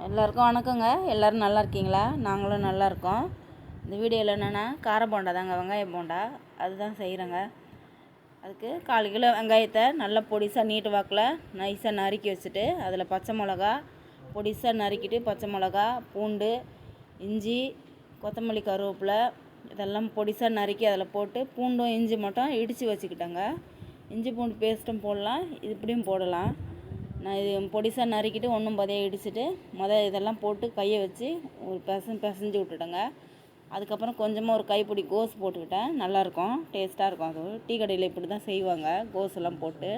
எல்லாருக்கும் வணக்கங்க. எல்லோரும் நல்லா இருக்கீங்களா? நாங்களும் நல்லா இருக்கோம். இந்த வீடியோவில் என்னென்னா கார போண்டா தாங்க, வெங்காய போண்டா அதுதான் செய்கிறேங்க. அதுக்கு 4 கிலோ வெங்காயத்தை நல்லா பொடிசாக நீட்டு வாக்கில் நைஸாக நறுக்கி வச்சுட்டு, அதில் பச்சை மிளகா பொடிசாக நறுக்கிட்டு, பச்சை மிளகா, பூண்டு, இஞ்சி, கொத்தமல்லி, கருவேப்பிலை இதெல்லாம் பொடிசாக நறுக்கி அதில் போட்டு, பூண்டும் இஞ்சி மட்டும் இடித்து வச்சுக்கிட்டேங்க. இஞ்சி பூண்டு பேஸ்ட்டும் போடலாம், இப்படியும் போடலாம். நான் இது பொடிசாக நறுக்கிட்டு ஒன்றும் பாதியாக இடிச்சிட்டு இதெல்லாம் போட்டு கையை வச்சு ஒரு பிசைஞ்சு விட்டுட்டேங்க. அதுக்கப்புறம் கொஞ்சமாக ஒரு கைப்பிடி கோஸ் போட்டுக்கிட்டேன். நல்லாயிருக்கும், டேஸ்ட்டாக இருக்கும். அது டீ கடையில் இப்படி தான் செய்வாங்க, கோஸெல்லாம் போட்டு.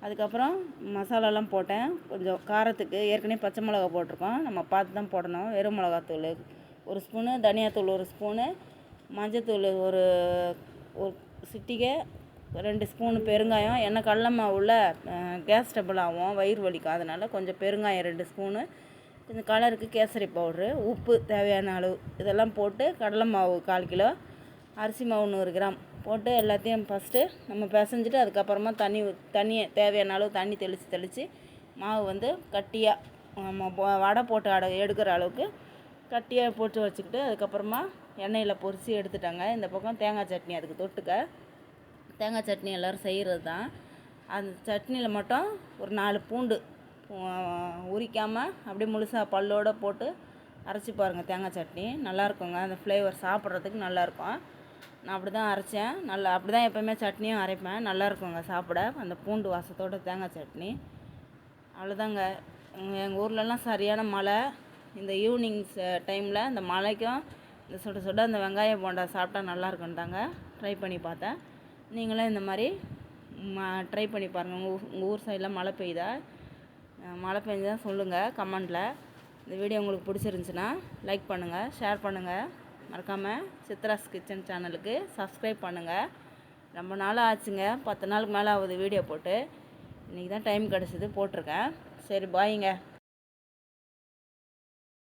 அதுக்கப்புறம் மசாலாலாம் போட்டேன். கொஞ்சம் காரத்துக்கு ஏற்கனவே பச்சை மிளகா போட்டிருக்கோம், நம்ம பார்த்து தான் போடணும். வெறும் மிளகாத்தூள் 1 ஸ்பூனு, தனியாத்தூள் 1 ஸ்பூனு, மஞ்சத்தூள் ஒரு சிட்டிகை, 2 ஸ்பூனு பெருங்காயம். எண்ணெய் கடல மாவுல கேஸ் ட்ரபிள் ஆகும், வயிறு வலிக்கும். அதனால் கொஞ்சம் பெருங்காயம் 2 ஸ்பூனு, கொஞ்சம் கலருக்கு கேசரி பவுட்ரு, உப்பு தேவையான அளவு இதெல்லாம் போட்டு, கடலை மாவு 1/4 கிலோ, அரிசி மாவு 100 கிராம் போட்டு எல்லாத்தையும் ஃபஸ்ட்டு நம்ம பிசைஞ்சிட்டு, அதுக்கப்புறமா தண்ணியை தேவையான அளவு தண்ணி தெளித்து மாவு கட்டியாக நம்ம வடை போட்டு எடுக்கிற அளவுக்கு கட்டியாக போட்டு வச்சுக்கிட்டு, அதுக்கப்புறமா எண்ணெயில் பொரித்து எடுத்துட்டாங்க. இந்த பக்கம் தேங்காய் சட்னி அதுக்கு தொட்டுக்க. தேங்காய் சட்னி எல்லோரும் செய்கிறது தான். அந்த சட்னியில் மட்டும் ஒரு 4 பூண்டு உரிக்காமல் அப்படியே முழுசாக பல்லோடு போட்டு அரைச்சி பாருங்கள். தேங்காய் சட்னி நல்லாயிருக்குங்க, அந்த ஃப்ளேவர் சாப்பிட்றதுக்கு நல்லாயிருக்கும். நான் அப்படி தான் அரைச்சேன். அப்படி தான் எப்போயுமே சட்னியும் அரைப்பேன். நல்லாயிருக்குங்க சாப்பிட, அந்த பூண்டு வாசத்தோட தேங்காய் சட்னி. அவ்வளோதாங்க. எங்கள் ஊர்லலாம் சரியான மழை. இந்த ஈவினிங் டைமில் இந்த மழைக்கும் இந்த சுட அந்த வெங்காய போண்டா சாப்பிட்டா நல்லாயிருக்குன்ட்டாங்க. ட்ரை பண்ணி பார்த்தேன். நீங்களும் இந்த மாதிரி ட்ரை பண்ணி பாருங்கள். உங்கள் ஊர் சைடில் மழை பெய்யுதா? மழை பெஞ்சால் சொல்லுங்கள் கமெண்டில். இந்த வீடியோ உங்களுக்கு பிடிச்சிருந்துச்சின்னா லைக் பண்ணுங்கள், ஷேர் பண்ணுங்கள். மறக்காமல் சித்ராஸ் கிச்சன் சேனலுக்கு சப்ஸ்கிரைப் பண்ணுங்கள். ரொம்ப நாள் ஆச்சுங்க, 10 நாளுக்கு மேலே ஆகுது வீடியோ போட்டு. இன்றைக்கி தான் டைம் கிடச்சிது, போட்டிருக்கேன். சரி, பாய்ங்க.